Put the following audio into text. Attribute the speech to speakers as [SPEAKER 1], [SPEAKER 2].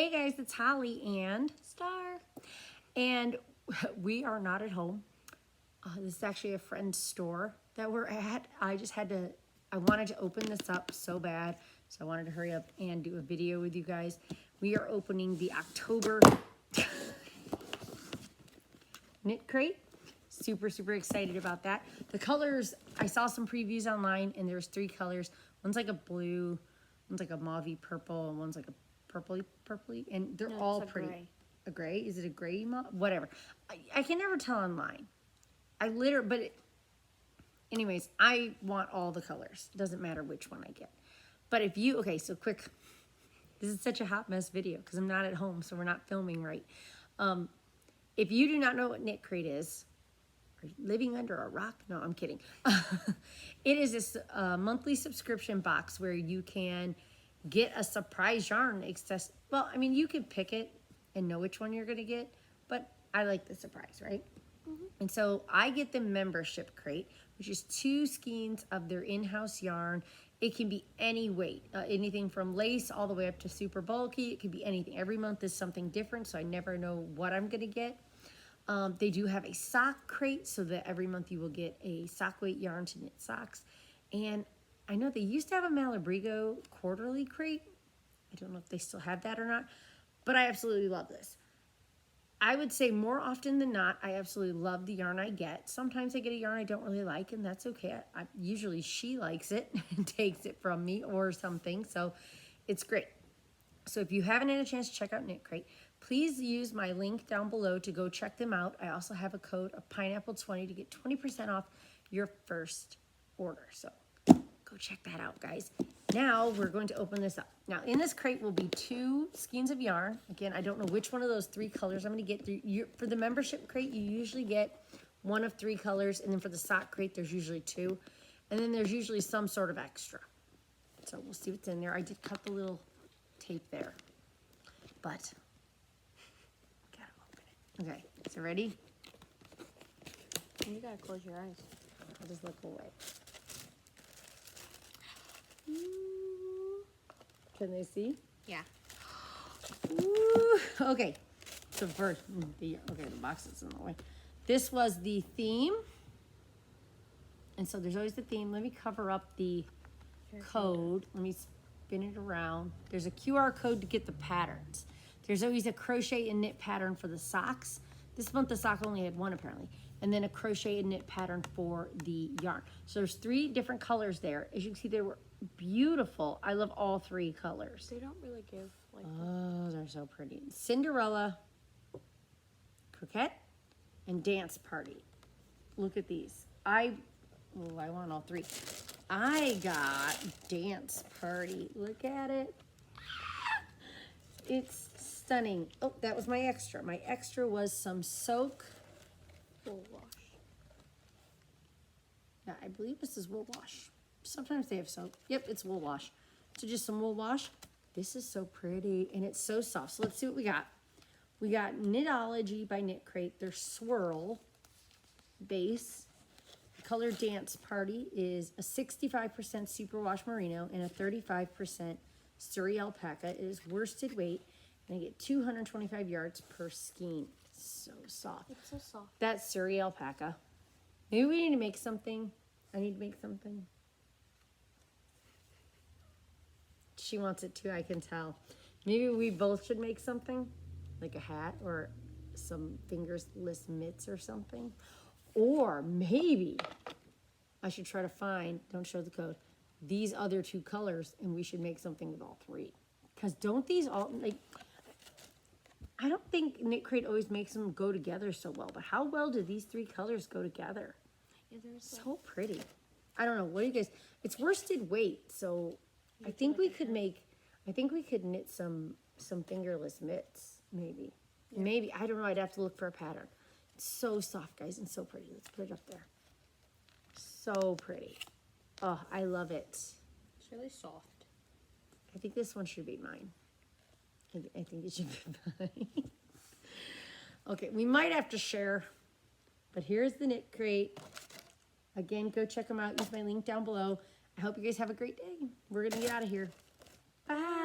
[SPEAKER 1] Hey guys, it's Holly and Star, and we are not at home. This is actually a friend's store that we're at. I wanted to open this up so bad, so I wanted to hurry up and do a video with you guys. We are opening the October Knitcrate. Super excited about that. The colors, I saw some previews online, and there's 3 colors. One's like a blue, one's like a mauvey purple, and one's like a purpley, and they're all pretty.
[SPEAKER 2] Gray.
[SPEAKER 1] A gray? Is it a gray? Whatever. I can never tell online. Anyways, I want all the colors. Doesn't matter which one I get. But if you, okay, so quick. This is such a hot mess video because I'm not at home, so we're not filming right. If you do not know what Knitcrate is, are you living under a rock? No, I'm kidding. It is this monthly subscription box where you can get a surprise yarn. Well, I mean, you could pick it and know which one you're going to get, but I like the surprise, right? Mm-hmm. And so I get the membership crate, which is 2 skeins of their in-house yarn. It can be any weight, anything from lace all the way up to super bulky. It can be anything. Every month is something different, so I never know what I'm going to get. They do have a sock crate, so that every month you will get a sock weight yarn to knit socks. And I know they used to have a Malabrigo quarterly crate. I don't know if they still have that or not, but I absolutely love this. I would say more often than not, I absolutely love the yarn I get. Sometimes I get a yarn I don't really like, and that's okay. Usually she likes it and takes it from me or something, so it's great. So if you haven't had a chance to check out Knitcrate, please use my link down below to go check them out. I also have a code of pineapple20 to get 20% off your first order. So go check that out, guys. Now we're going to open this up. Now in this crate will be 2 skeins of yarn. Again, I don't know which one of those 3 colors I'm going to get. For the membership crate, you usually get 1 of 3 colors, and then for the sock crate, there's usually 2, and then there's usually some sort of extra. So we'll see what's in there. I did cut the little tape there, but gotta open it. Okay, so ready?
[SPEAKER 2] You gotta close your eyes.
[SPEAKER 1] I'll just look away. Can they see?
[SPEAKER 2] Yeah.
[SPEAKER 1] Ooh. Okay. So first, the box is in the way. This was the theme, and so there's always the theme. Let me cover up the code. Let me spin it around. There's a QR code to get the patterns. There's always a crochet and knit pattern for the socks. This month the sock only had 1 apparently. And then a crochet and knit pattern for the yarn. So there's 3 different colors there. As you can see, they were beautiful. I love all 3 colors.
[SPEAKER 2] They don't really give like.
[SPEAKER 1] Oh, they're so pretty. Cinderella, Coquette, and Dance Party. Look at these. I want all 3. I got Dance Party. Look at it. It's stunning. Oh, that was my extra. My extra was some soak.
[SPEAKER 2] Wool wash.
[SPEAKER 1] Yeah, I believe this is wool wash. Sometimes they have soap. Yep, it's wool wash. So just some wool wash. This is so pretty, and it's so soft. So let's see what we got. We got Knitology by Knitcrate. Their swirl base. The color Dance Party is a 65% superwash merino and a 35% Surrey alpaca. It is worsted weight, and I get 225 yards per skein. So soft.
[SPEAKER 2] It's so soft.
[SPEAKER 1] That's Surrey alpaca. Maybe we need to make something. I need to make something. She wants it too, I can tell. Maybe we both should make something, like a hat or some fingerless mitts or something. Or maybe I should try to find, don't show the code, these other 2 colors, and we should make something with all 3. Because don't these all, like, I don't think Knitcrate always makes them go together so well, but how well do these 3 colors go together?
[SPEAKER 2] Yeah, there's
[SPEAKER 1] So pretty. I don't know. What do you guys? It's worsted weight, so I think we could make. I think we could knit some fingerless mitts, maybe. Yeah. Maybe, I don't know. I'd have to look for a pattern. It's so soft, guys, and so pretty. Let's put it up there. So pretty. Oh, I love it.
[SPEAKER 2] It's really soft.
[SPEAKER 1] I think this one should be mine. I think it should be mine. Okay, we might have to share, but here's the Knitcrate. Again, go check them out. Use my link down below. I hope you guys have a great day. We're going to get out of here. Bye.